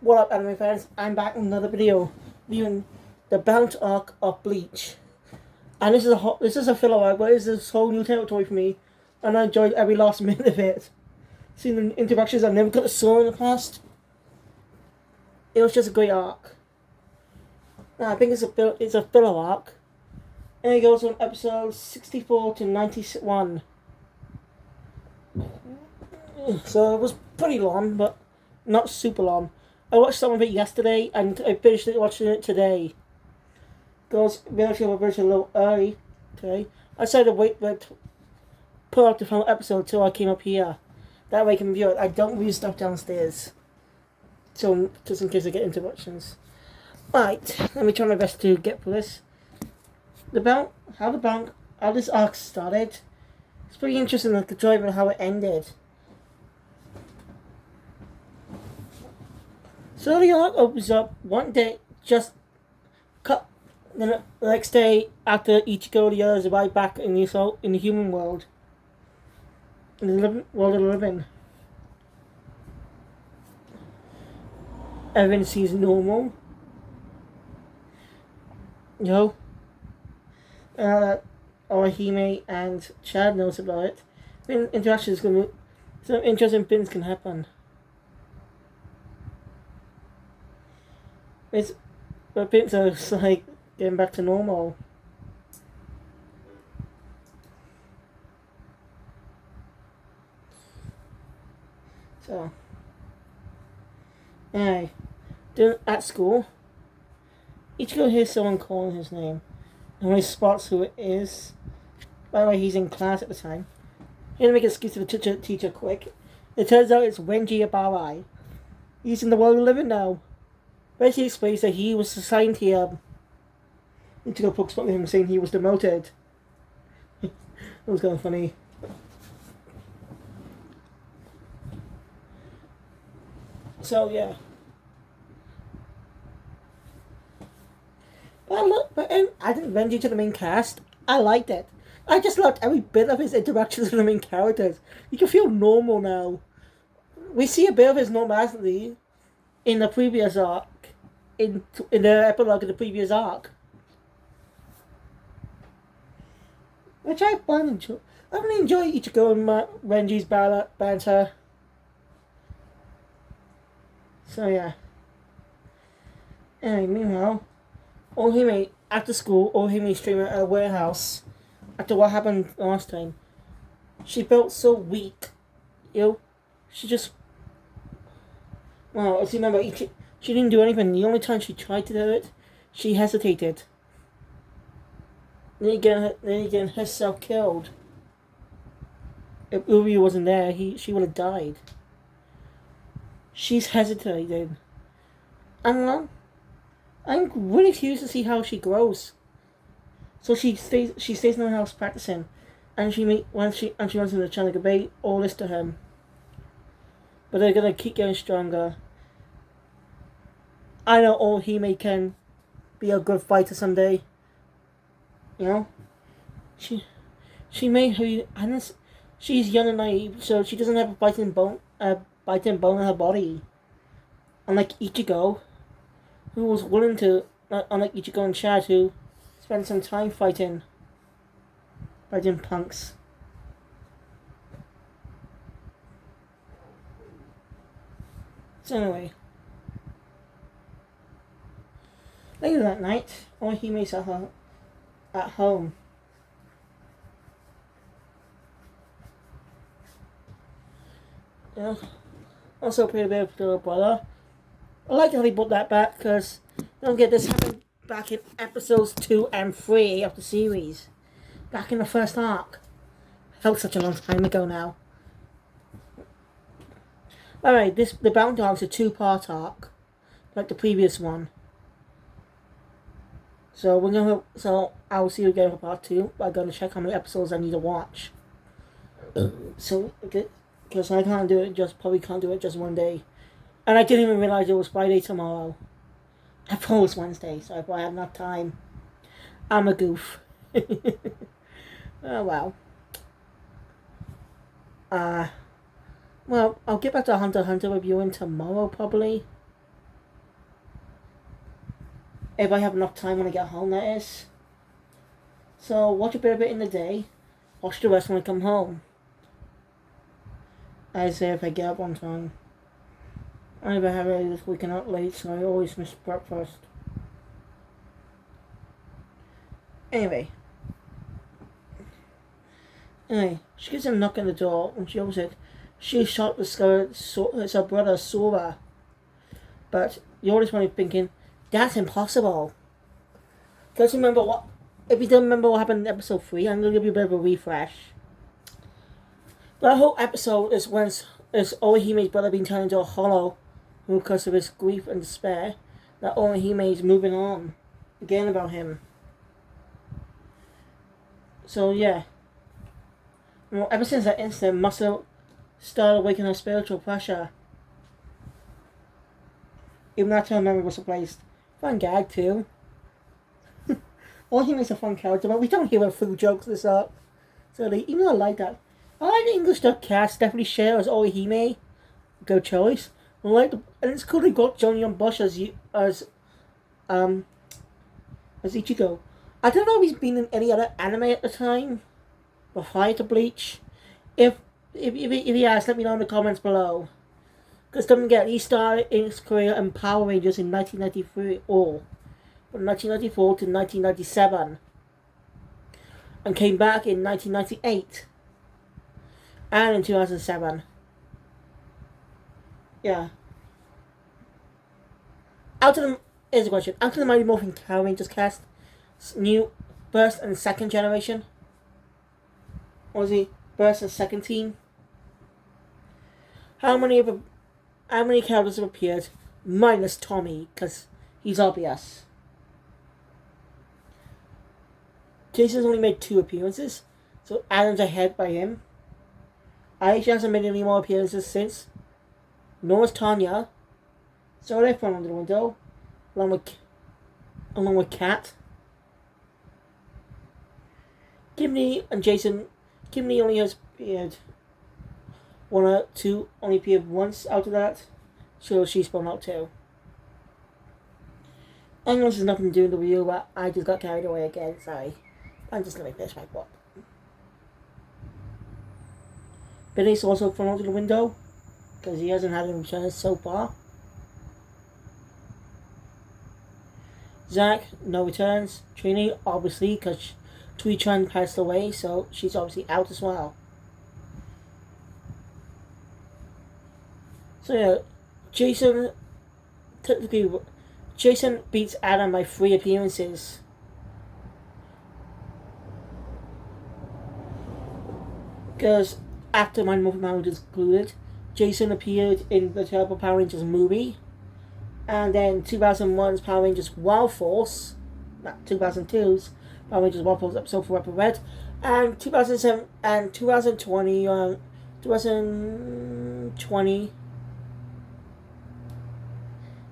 What up, anime fans? I'm back with another video reviewing the Bount arc of Bleach, and this is a filler arc, but this is whole new territory for me, and I enjoyed every last minute of it. Seeing the interactions I've never got to saw in the past, it was just a great arc. Now I think it's a filler arc, and it goes from episode 64 to 91. So it was pretty long, but not super long. I watched some of it yesterday, and I finished watching it today. Because we actually were a little early today. I decided to wait for put up the final episode till I came up here. That way I can review it. I don't read stuff downstairs. So, just in case I get interruptions. Right, let me try my best to get through this. How this arc started. It's pretty interesting, like the drive and how it ended. So the arc opens up one day, just cut. Then the next day, after Ichigo and the others arrive back in the human world, in the world of the living, everything seems normal. You know, Orihime and Chad knows about it. Interactions gonna, some interesting things can happen. But things are like getting back to normal. So, anyway, at school, Ichigo hears someone calling his name, and when he spots who it is, by the way, he's in class at the time. He's gonna make an excuse to the teacher quick. It turns out it's Renji Abarai. He's in the world of living now. Basically explains that he was assigned here. Ichigo pokes fun at him saying he was demoted. That was kind of funny. So yeah. But adding Renji to the main cast, I liked it. I just loved every bit of his interactions with the main characters. You can feel normal now. We see a bit of his normality in the previous arc. In the epilogue of the previous arc. Which I really enjoy Ichigo and Renji's banter. So yeah. Anyway, meanwhile, after school, Orihime streaming at a warehouse after what happened last time. She felt so weak. She just... Well, as you remember, she didn't do anything. The only time she tried to do it, she hesitated. Then again, herself killed. If Uri wasn't there, she would have died. She's hesitated. And I'm really curious to see how she grows. So she stays in the house practicing, and she runs into the channel debate all this to him. But they're gonna keep getting stronger. I know Orihime can be a good fighter someday. You know? She may she's young and naive, so she doesn't have a biting bone in her body. Unlike Ichigo, who was willing to, unlike Ichigo and Chad, who spent some time fighting punks. So anyway. Later that night, Orihime's at home. Yeah. Also played a bit of little brother. I like how they brought that back because don't get this happened back in episodes 2 and 3 of the series. Back in the first arc. Felt such a long time ago now. Alright, the Bount arc is a 2-part arc, like the previous one. So I'll see you again for part 2. But I gotta check how many episodes I need to watch. So because I probably can't do it just one day. And I didn't even realize it was Friday tomorrow. I thought it was Wednesday, so I probably had enough time. I'm a goof. Oh well. Well, I'll get back to Hunter x Hunter reviewing tomorrow, probably. If I have enough time when I get home, that is. So watch a bit of it in the day. Watch the rest when I come home. I say if I get up on time. I never have it this weekend out late, so I always miss breakfast. Anyway, she gets a knock at the door. When she opens it, she shocked to discover it's her brother Sora. But the oldest one is thinking, that's impossible. Because remember what? If you don't remember what happened in episode 3, I'm going to give you a bit of a refresh. The whole episode is when Orihime's brother being turned into a hollow because of his grief and despair. That Orihime is moving on again about him. So yeah. Well, ever since that incident, must have started awakening her spiritual pressure. Even that her memory was replaced. Fun gag too. Orihime's a fun character, but we don't hear her food jokes this up. So even though I like that. I like the English dub cast, definitely share as Orihime. Good choice. And it's cool they got Johnny on Bush as Ichigo. I don't know if he's been in any other anime at the time, but prior to Bleach. If he has, let me know in the comments below. Because don't forget, he started in his career in Power Rangers in 1993, or from 1994 to 1997, and came back in 1998 and in 2007. Yeah. Here's a question. Out of the Mighty Morphin Power Rangers cast, new first and second generation, or is he first and second team? How many characters have appeared, minus Tommy, because he's obvious. Jason's only made 2 appearances, so Adam's ahead by him. Aisha hasn't made any more appearances since. Nor has Tanya. So they're from under the window, along with Kat. Kimberly and Jason. Kimberly only has appeared 1 or 2, only appeared once out of that, so she's spun out too. I know this has nothing to do with the review, but I just got carried away again, sorry. I'm just gonna finish my book. Billy's also thrown out of the window, because he hasn't had any returns so far. Zach, no returns. Trini, obviously, because Tui-chan passed away, so she's obviously out as well. So yeah, Jason beats Adam by 3 appearances. Because after Mighty Morphin Power Rangers concluded, Jason appeared in the Turbo Power Rangers movie, and then 2001's Power Rangers Wild Force, not 2002's Power Rangers Wild Force episode for Red Red, and 2007 and 2020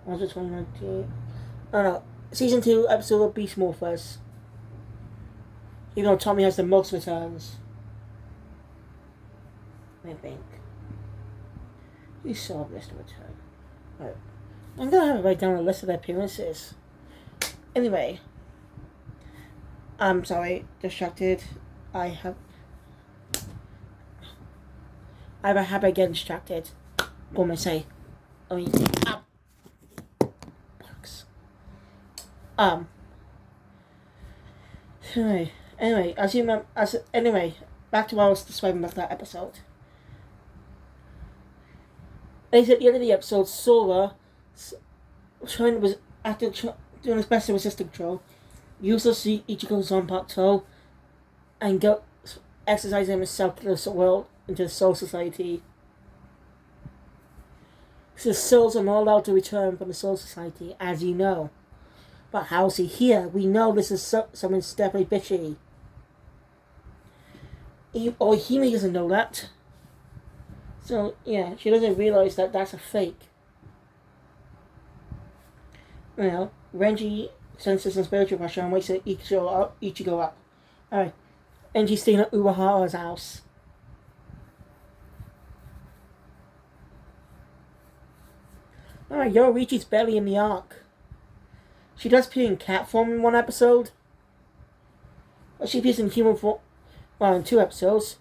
was it 2019? Oh no, season 2 episode of Beast Morphers. Even though Tommy has the most returns, I think. You saw this return. Right. I'm gonna have to write down a list of their appearances. Anyway. I'm sorry, distracted. I have a habit of getting distracted. What am I say? Anyway, back to what I was describing about that episode. At the end of the episode, Sora after doing his best to resist control, used to see Ichigo's on plateau and go exercising himself to the world into the Soul Society. So souls are not allowed to return from the Soul Society, as you know. But how's he here? We know this is someone definitely bitchy. Hime doesn't know that. So, yeah, she doesn't realize that that's a fake. Well, Renji senses some spiritual pressure and wakes Ichigo up. Alright. Renji's staying at Urahara's house. Alright, Yorichi's barely in the arc. She does appear in cat form in one episode. But she appears in human form, well, in 2 episodes.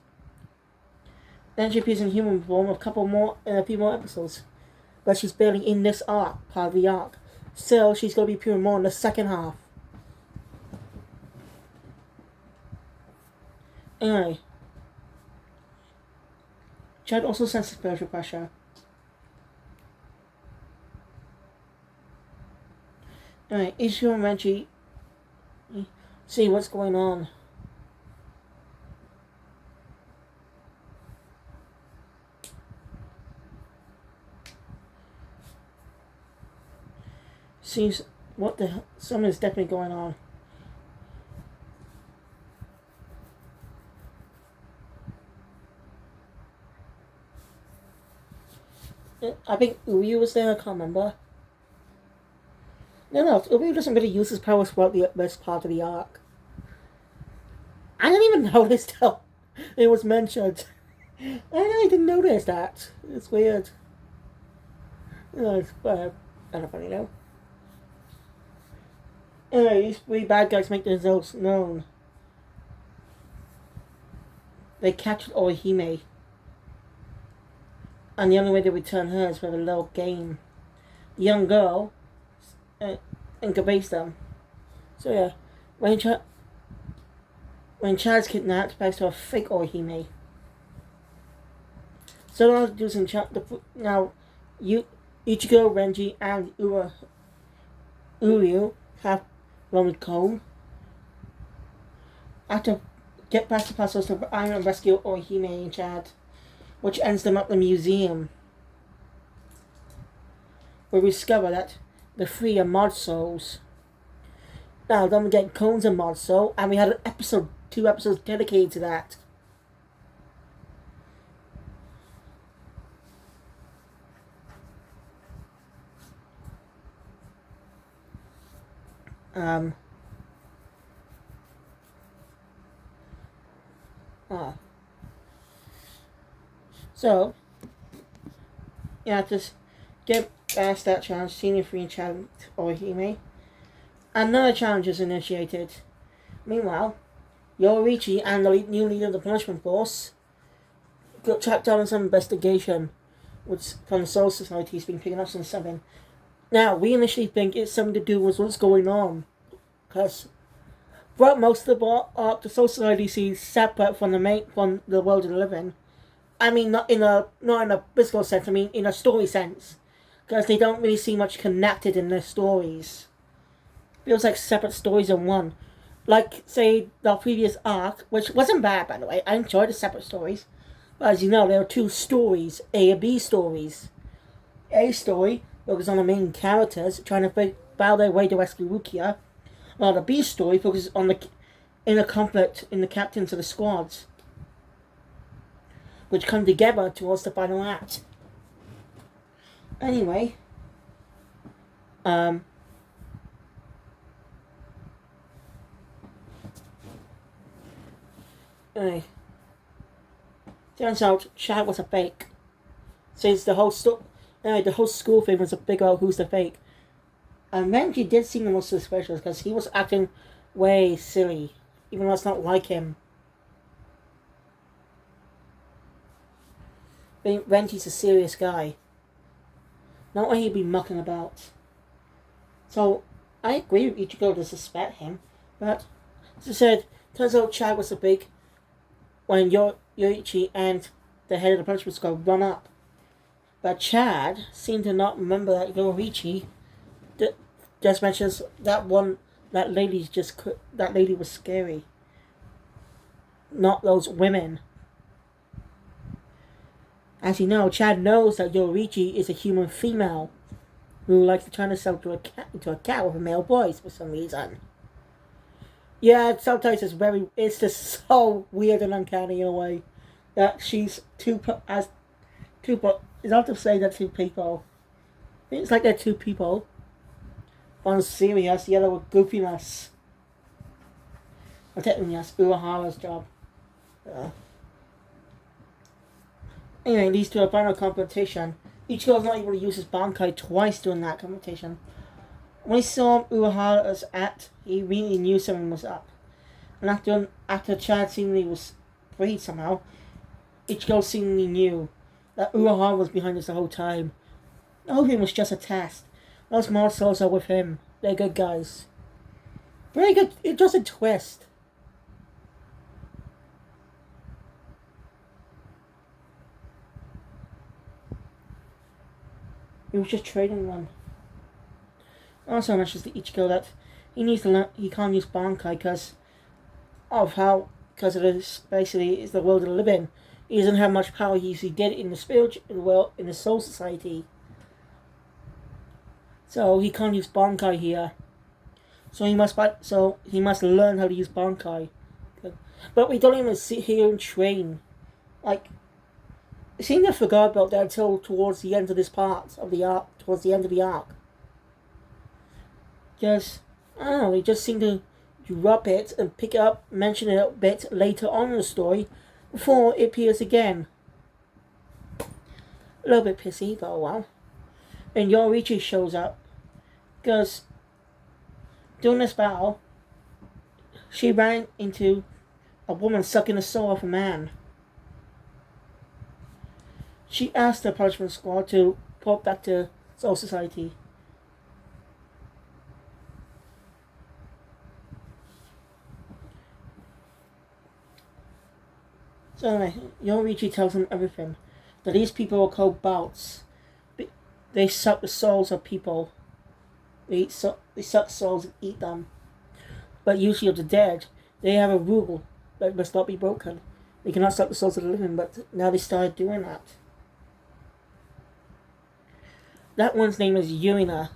Then she appears in human form a few more episodes. But she's barely in this part of the arc. So she's going to be appearing more in the second half. Anyway. Chad also senses spiritual pressure. Alright, Ichigo and Renji see what's going on. Seems what the hell, something's definitely going on. I think Uryu was there, I can't remember. No, Uryu doesn't really use his powers throughout the best part of the arc. I didn't even notice till it was mentioned. I really didn't notice that. It's weird. It's kind of funny though. Anyway, these 3 bad guys make themselves known. They captured Orihime. And the only way they return her is with a little game. The young girl incubates them. So yeah, when Chad's kidnapped, back to a fake Orihime. So now do some now Ichigo, Renji, and Uryu have one with Cone. After get past the puzzles to Iron and rescue Orihime and Chad, which ends them at the museum. We discover that the 3 are mod souls. Now then we get Cone's a mod soul, and we had an episode, 2 episodes dedicated to that. So, yeah, just get past that challenge, Senior 3 and Challenge Orihime. Another challenge is initiated. Meanwhile, Yoruichi and the new leader of the Punishment Force got tracked down in some investigation from the Soul Society has been picking up since 7. Now, we initially think it's something to do with what's going on. Because throughout most of the arc, the Soul Society sees separate from the world of the living. I mean, not in a physical sense, I mean in a story sense. Because they don't really seem much connected in their stories. Feels like separate stories in one. Like, say, the previous arc, which wasn't bad, by the way. I enjoyed the separate stories. But as you know, there are 2 stories, A and B stories. A story focuses on the main characters trying to battle their way to rescue Rukia, while the B story focuses on the inner conflict in the captains of the squads, which come together towards the final act. Anyway, turns out Chad was a fake. Since the whole school thing was a figure out who's the fake. And Renji did seem the most suspicious because he was acting way silly, even though it's not like him. Renji's a serious guy. Not what he'd be mucking about. So, I agree with Ichigo to suspect him, but, as I said, turns out Chad was a fake when Yoichi and the head of the punishment squad run up. But Chad seemed to not remember that Yoichi just mentions that lady was scary. Not those women. As you know, Chad knows that Yoichi is a human female who likes to turn herself into a cat with a male voice for some reason. Yeah, sometimes it's just so weird and uncanny in a way that she's it's hard to say that 2 people. It's like they're 2 people. One's serious, the other with goofiness. Well, technically that's Urahara's job. Anyway, leads to a final confrontation. Ichigo's not able to use his Bankai twice during that confrontation. When he saw Urahara's act, he really knew something was up. And after Chad seemingly was freed somehow, Ichigo seemingly knew that Urahara was behind this the whole time. The whole thing was just a test. Those monsters are with him. They're good guys. Very good. It does a twist. He was just trading them. Also mentions to Ichigo that he needs to learn. He can't use Bankai because of this. Basically, it's the world they live in. He doesn't have much power he did in the spiritual world, in the Soul Society. So he can't use Bankai here. So he must learn how to use Bankai. But we don't even sit here and train. Like, it seemed to forgot about that until towards the end of this part of the arc. Towards the end of the arc. I don't know, they just seem to drop it and pick it up, mention it a bit later on in the story before it appears again. A little bit pissy, but oh well. And Yorichi shows up because during this battle, she ran into a woman sucking the soul off a man. She asked the punishment squad to put back to Soul Society. So anyway, Yorichi tells him everything. That these people are called Bounts. They suck the souls of people. They suck souls and eat them. But usually of the dead, they have a rule that must not be broken. They cannot suck the souls of the living, but now they started doing that. That one's name is Yurina.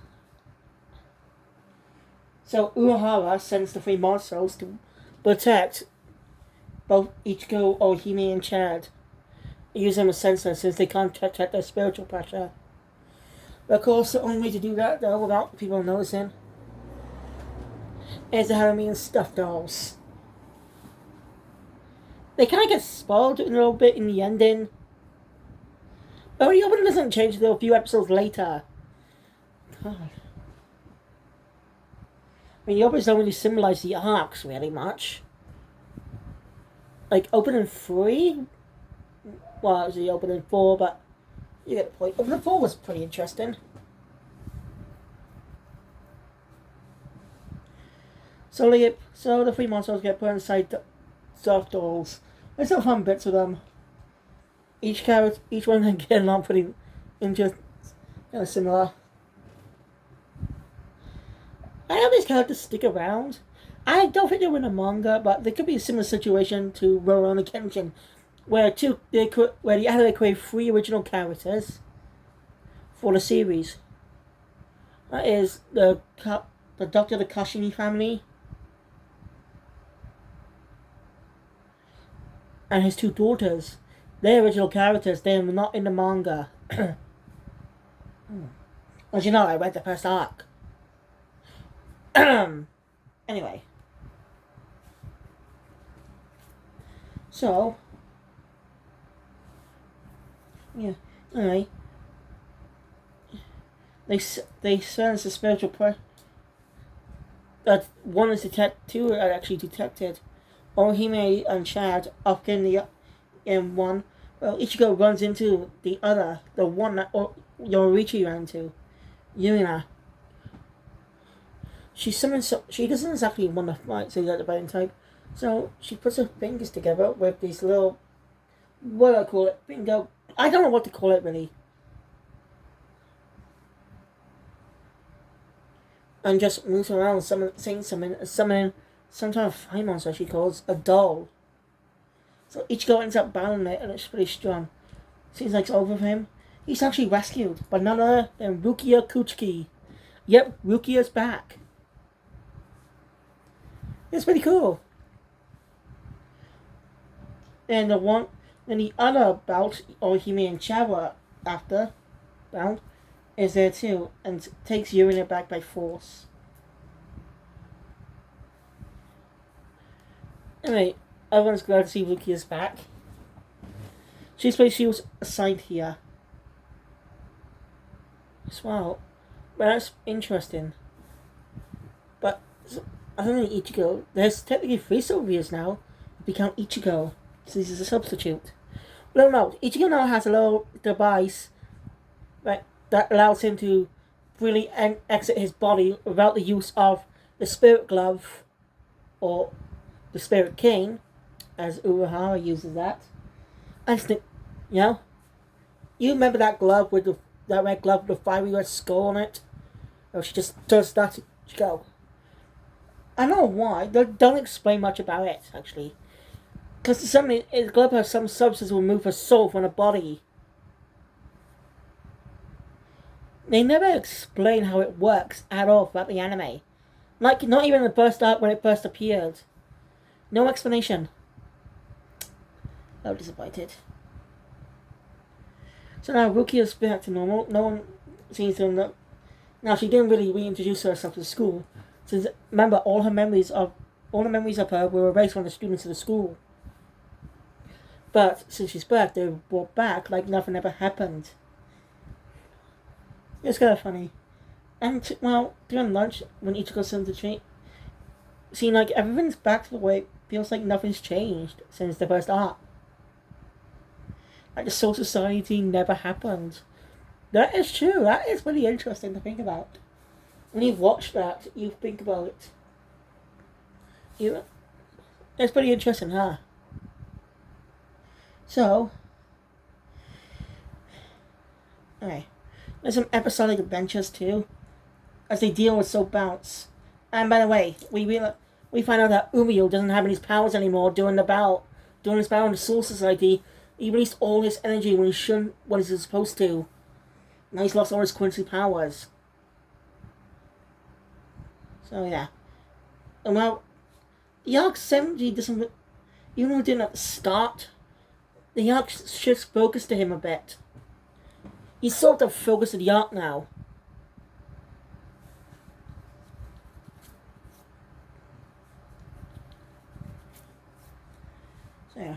So Urahara sends the three monsters to protect both Ichigo, Ohime, and Chad. Use them as sensors since they can't detect their spiritual pressure. But of course, the only way to do that, though, without people noticing, is to have them in stuffed dolls. They kind of get spoiled a little bit in the ending. But the opening doesn't change until a few episodes later. God. I mean, the openings don't really symbolize the arcs really much. Like, opening 3? Well, it was the opening 4, but you get the point. Opening 4 was pretty interesting. So the three monsters get put inside soft dolls. There's some fun bits with them. Each one of them getting on pretty into similar. I hope these characters stick around. I don't think they were in a manga, but there could be a similar situation to Rurouni Kenshin, where the anime created 3 original characters for the series. That is the Doctor of the Kashini family and his 2 daughters. They're original characters. They are not in the manga. As you know, I read the first arc. Anyway. So, yeah, anyway, they sense the spiritual that one is detected, 2 are actually detected. Ohime and Chad up in one. Well, Ichigo runs into the other, the one that Yorichi ran to, Yurina. She doesn't exactly want to fight, so you got the fighting type. So she puts her fingers together with these little, what do I call it? Finger. I don't know what to call it really. And just moves around, saying something, summoning some kind of fire monster she calls a doll. So Ichigo ends up battling it, and it's pretty strong. Seems like it's over for him. He's actually rescued by none other than Rukia Kuchiki. Yep, Rukia's back. It's pretty cool. And the other Bount, Ohime and Chad after Bount, is there too, and takes Yurina back by force. Anyway, everyone's glad to see Rukia's back. She was assigned here as well. But that's interesting. I don't know, Ichigo. There's technically 3 Sylvias now. If you count Ichigo, since he's a substitute. No. Ichigo now has a little device, right, that allows him to freely exit his body without the use of the spirit glove or the spirit cane, as Urahara uses that. And you remember that glove with that red glove with the fiery red skull on it? Oh, she just does that to go. I don't know why. They don't explain much about it, actually. Because the glove has some substance that will remove her soul from her body. They never explain how it works at all throughout the anime. Like, not even in the first arc when it first appeared. No explanation. I'm disappointed. So now Rukia is back to normal. No one seems to know. Now, she didn't really reintroduce herself to the school. Since, remember, all the memories of her were erased from the students of the school. But since she's back, they were brought back like nothing ever happened. It's kind of funny. And, during lunch, when Ichigo sends the train, seeing like everything's back to the way it feels like nothing's changed since the first arc. Like the Soul Society never happened. That is true. That is really interesting to think about. When you watch that, you think about it. It's pretty interesting, huh? So, okay. There's some episodic adventures too, as they deal with Bount. And by the way, we find out that Umio doesn't have any powers anymore during his battle in the Soul Society. He released all his energy when he's supposed to. Now he's lost all his Quincy powers. So yeah. And the arc 70 doesn't, even though it didn't at the start, the arc shifts focus to him a bit. He's sort of focused on the arc now. So yeah.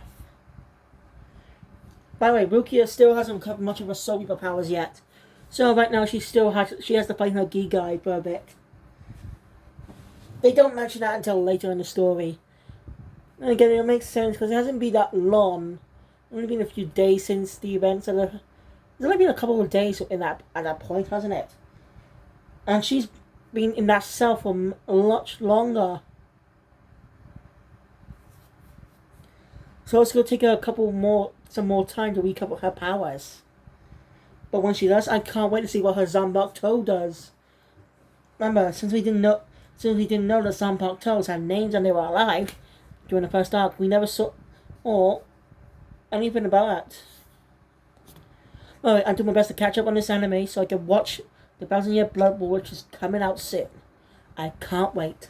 By the way, Rukia still hasn't recovered much of her soul powers yet. So right now she has to fight her Gigai for a bit. They don't mention that until later in the story. And again, it makes sense because it hasn't been that long. It's only been a few days since the events. It's only been a couple of days at that point, hasn't it? And she's been in that cell for a lot longer. So it's going to take her some more time to recover her powers. But when she does, I can't wait to see what her Zanpakuto Toe does. Remember, since we didn't know the Zanpakuto Toes had names and they were alive during the first arc, we never saw or anything about that. Alright, I'm doing my best to catch up on this anime so I can watch the 1,000-Year Blood War, which is coming out soon. I can't wait.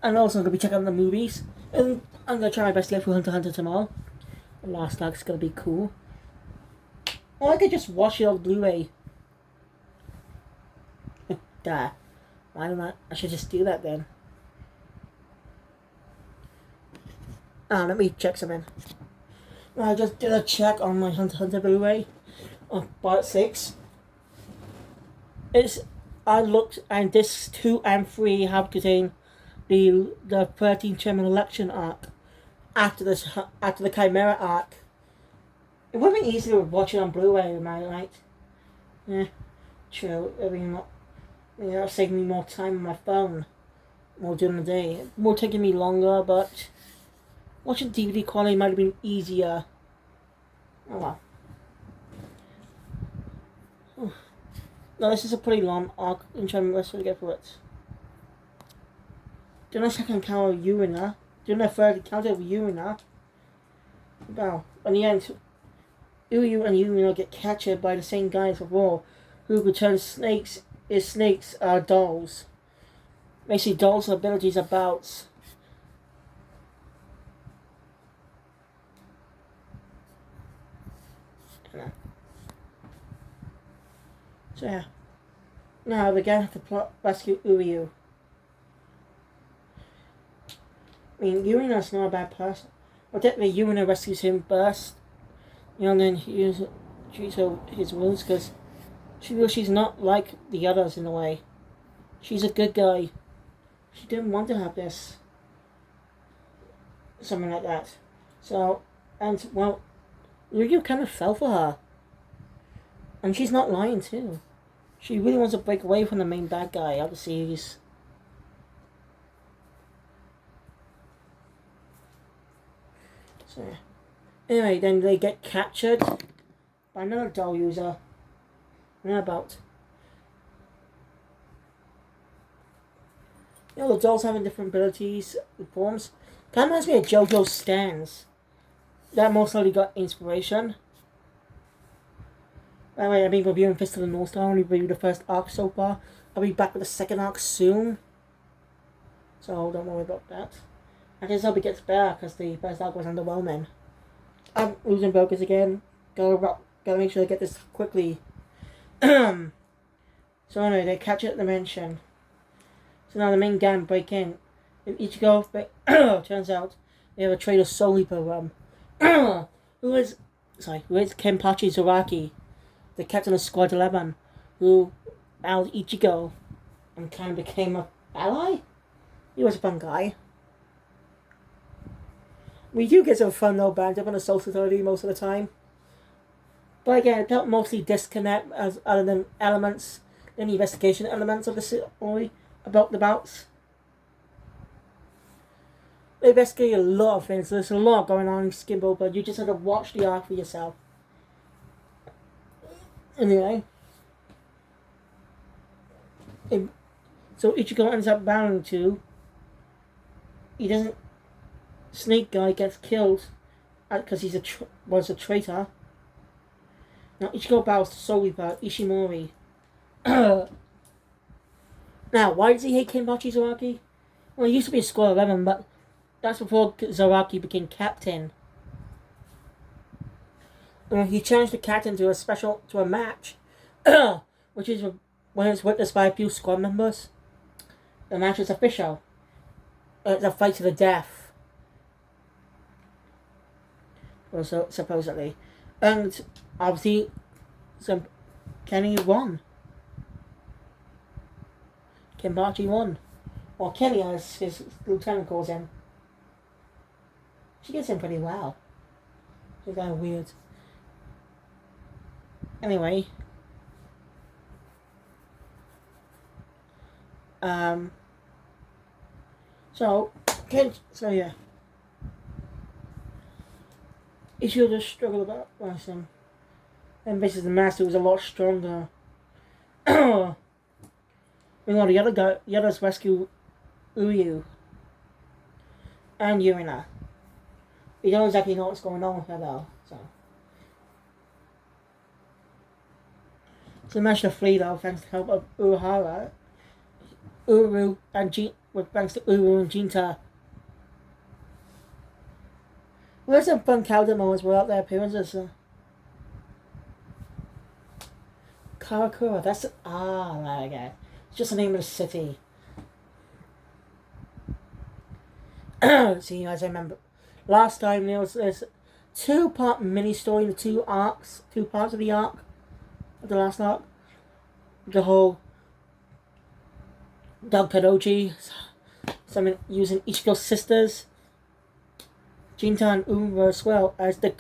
And also I'm going to be checking out the movies. And I'm going to try my best to get through Hunter x Hunter tomorrow. The last arc's going to be cool. Or I could just watch it on Blu-ray. Duh. Why don't I should just do that then. Let me check something. I just did a check on my Hunter x Hunter Blu-ray of Part 6. I looked, and discs 2 and 3 have contained the 13th Chairman election arc after the Chimera arc. It would have been easier to watch it on Blu-ray, am I right? Yeah, true. I mean, that's saving me more time on my phone more during the day. It would take me longer, but watching DVD quality might have been easier. Oh well. No, this is a pretty long arc. I'm trying to let's really get through it. During the second encounter with Yurina, during the third encounter with Yurina, well, in the end, Uryu and Yurina get captured by the same guys before, who could turn snakes dolls. Basically, dolls' abilities are bouts. So yeah. Now the gang have to rescue Uryu. I mean, Yurina's not a bad person. Well, technically, Yurina rescues him first. And then he treats his wounds because she feels she's not like the others in a way. She's a good guy. She didn't want to have this. Something like that. So, and, well, Yu kind of fell for her. And she's not lying, too. She really wants to break away from the main bad guy of the series. So, anyway, then they get captured by another doll user. And about. You know, the dolls having different abilities, the forms. Kind of reminds me of JoJo's stands. That most likely got inspiration. By the way, I've been reviewing Fist of the North Star. I only reviewed the first arc so far. I'll be back with the second arc soon. So don't worry about that. I guess hope it gets better because the first arc was underwhelming. I'm losing focus again. Gotta make sure I get this quickly. So anyway, they capture at the mansion. So now the main gang break in. If Ichigo turns out they have a traitor solely program. who is Kenpachi Zaraki, the captain of Squad 11, who battled Ichigo and kind of became an ally? He was a fun guy. We do get some fun though bands up on the Soul Society most of the time. But again, it felt mostly disconnect as other than elements, the investigation elements of the story about the Bounts. They investigate a lot of things. There's a lot going on in Skimbo, but you just have to watch the arc for yourself. Anyway. So Ichigo ends up bowing to. He doesn't. Snake Guy gets killed because he's was a traitor. Now Ichigo bows to Solipa Ishimori. Now, why does he hate Kenpachi Zaraki? Well, he used to be a Squad 11, but that's before Zaraki became captain. He challenged the captain to a match, which is when it's witnessed by a few squad members. The match is official. It's a fight to the death. Well, so supposedly, and obviously, Kenny won. Kenpachi won, or Kenny as his lieutenant calls him. She gets him pretty well. She's kind of weird. Anyway. So yeah. Ichigo just struggled about wrestling. And basically the master was a lot stronger. Meanwhile, the others rescue Uyu and Yurina. We don't exactly know what's going on with her though, so they managed to flee though thanks to the help of Uruhara, Uru and thanks to Uru and Jinta. We had some fun character moments without their appearances. Karakura, that's there we go. It's just the name of the city. See, as I remember, last time there was this 2-part mini story in the 2 parts of the arc, of the last arc. The whole Doug Kadoji, someone using Ichigo's sisters, Jinta and Uma as well as the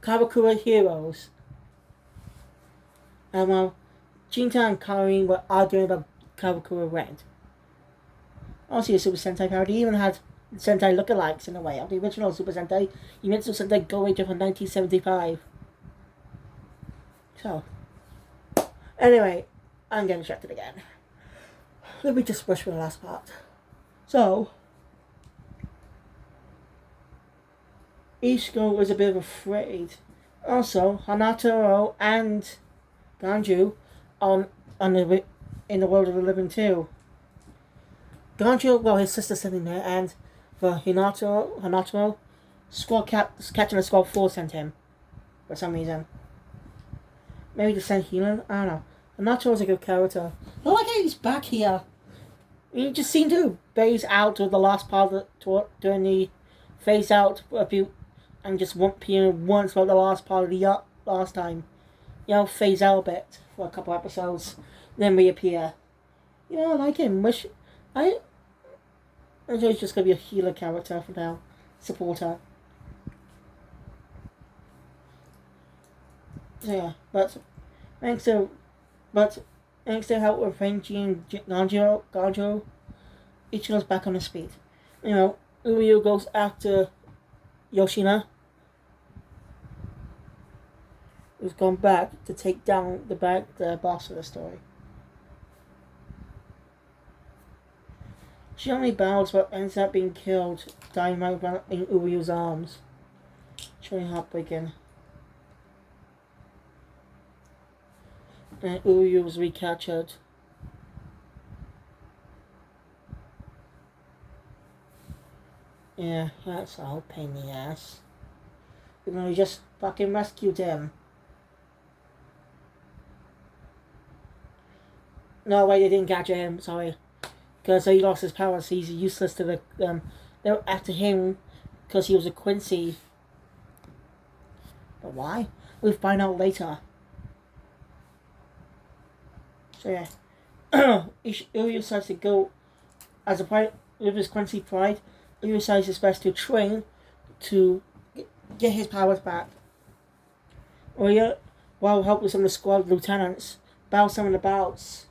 Karakura heroes. And while Jinta and Karin were arguing about Karakura Red. Also a Super Sentai parody, even had Sentai lookalikes in a way of the original Super Sentai, Yumitsu Sentai Go Ranger from 1975. So, anyway, I'm getting distracted again. Let me just rush for the last part. So, Ichigo was a bit afraid. Also, Hanataro and Ganju in the world of the living too. Ganju, well, his sister's sitting there, and for Hanataro, Captain of Squad 4 sent him for some reason. Maybe to send healing? I don't know. Hanatro's a good character. I like how he's back here. He just seemed to phase out with the last part of during the phase out a few, and just appear once for the last part of the last time. You know, phase out a bit for a couple episodes, then reappear. You know, I like him. And so he's just going to be a healer character for now. Supporter. So yeah, thanks to but thanks to help with Renji and Gajo, Ichigo's back on his feet. Uryu goes after Yoshina, who's gone back to take down the boss of the story. She only bows but ends up being killed, dying right in Uryu's arms. It's really heartbreaking. And Uryu was recaptured. Yeah, that's all pain in the ass. Even though we just fucking rescued him. No, wait, they didn't capture him, sorry. Because he lost his powers, so he's useless to the... they were after him because he was a Quincy. But why? We'll find out later. So yeah. Uryu decides to go as a pride with his Quincy pride. Uryu decides his best to train to get his powers back. Uryu, while helping some of the squad lieutenants, battle some of the bouts.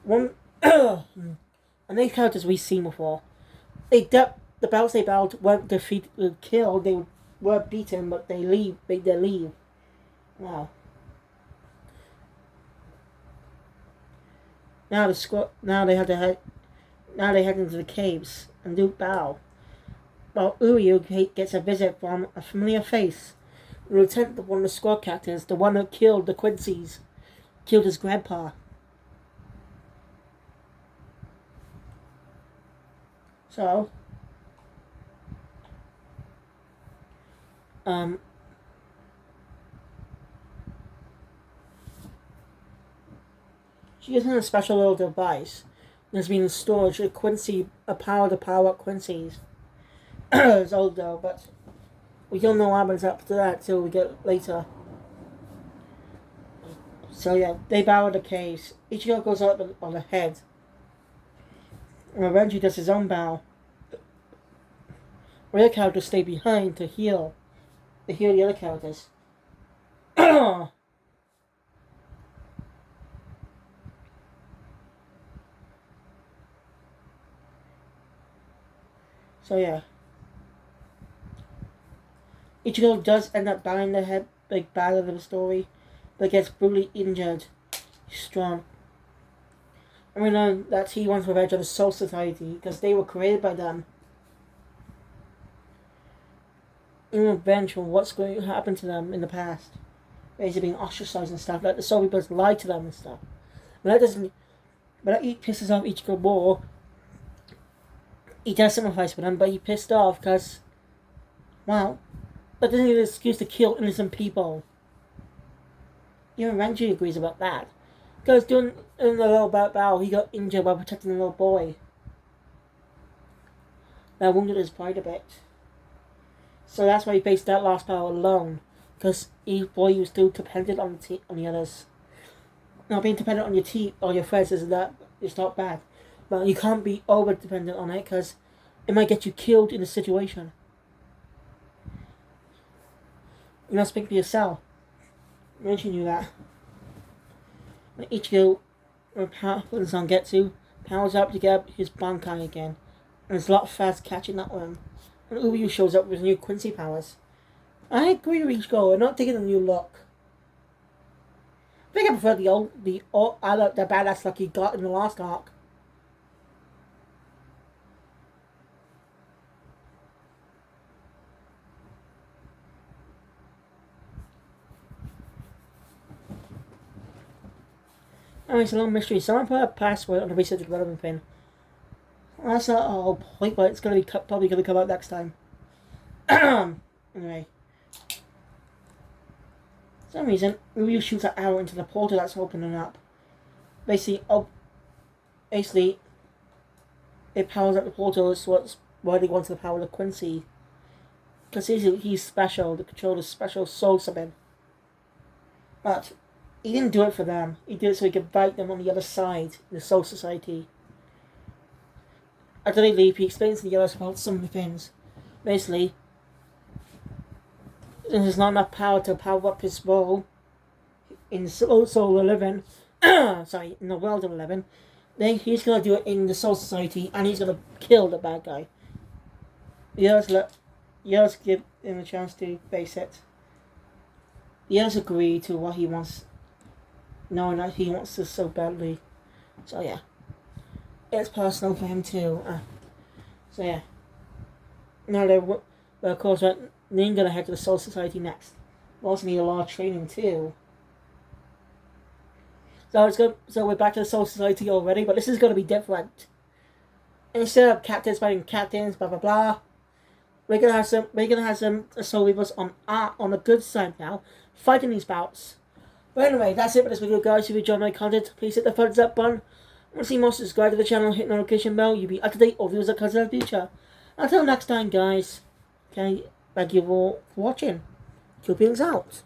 And these characters we've seen before. The bouts they battled weren't defeated, killed. They were beaten, but they leave. They leave. Wow. Now the squad. Now they head into the caves and do battle. While Uryu gets a visit from a familiar face, the lieutenant of one of the squad captains, the one who killed the Quincy's, killed his grandpa. So, she gives him a special little device. There's been storage a power to power up Quincy's. It's old though, but we don't know what happens after that till we get later. So yeah, they bow the case. Ichigo goes up on the head. And Renji does his own bow. The other characters stay behind to heal. To heal the other characters. So yeah. Ichigo does end up bowing the head, big bad of the story, but gets brutally injured. He's strong. And we learn that he wants revenge on the Soul Society because they were created by them. In revenge for what's going to happen to them in the past. Basically being ostracized and stuff. Like the Soul Reapers lied to them and stuff. But that pisses off Ichigo more. He does sympathize with them, but he pissed off because, well, that doesn't give an excuse to kill innocent people. Even Renji agrees about that. Because in the little battle, he got injured while protecting the little boy. That wounded his pride a bit. So that's why he faced that last battle alone. Because he was still dependent on the others. Now, being dependent on your team or your friends it's not bad. But you can't be over dependent on it because it might get you killed in a situation. You must speak for yourself. Renji knew that. When Ichigo, when on Getsu, powers up to get up his Bankai again. And there's a lot of fast catching up with him. And Uryu shows up with new Quincy powers. I agree with Ichigo, I'm not taking a new look. I think I prefer the badass look he got in the last arc. Oh, it's a long mystery. Someone put a password on the research and development pin. Well, that's not a whole point, but it's probably going to come out next time. Anyway. For some reason, Uryu shoots an arrow into the portal that's opening up. Basically, it powers up the portal. It's why they want to power the Quincy. Because he's special. The controller special soul summon. But he didn't do it for them. He did it so he could fight them on the other side, the Soul Society. after they leave, he explains to the Yellows about some of the things. Basically, there's not enough power to power up his soul in Soul 11. Sorry, in the world of 11. Then he's gonna do it in the Soul Society, and he's gonna kill the bad guy. The Yellows give him a chance to face it. The Yellows agree to what he wants, knowing that he wants this so badly. So yeah, it's personal for him too. So yeah. Now they're of course, they're gonna head to the Soul Society next. We also need a lot of training too. So we're back to the Soul Society already, but this is gonna be different. Instead of captains fighting captains, blah blah blah, we're gonna have some Soul Reapers on the good side now, fighting these bouts. But anyway, that's it for this video, guys. If you enjoyed my content, please hit the thumbs up button. Want to see more, subscribe to the channel, hit the notification bell. You'll be up to date on videos that comes in the future. Until next time, guys. Okay, thank you all for watching. Keep things out.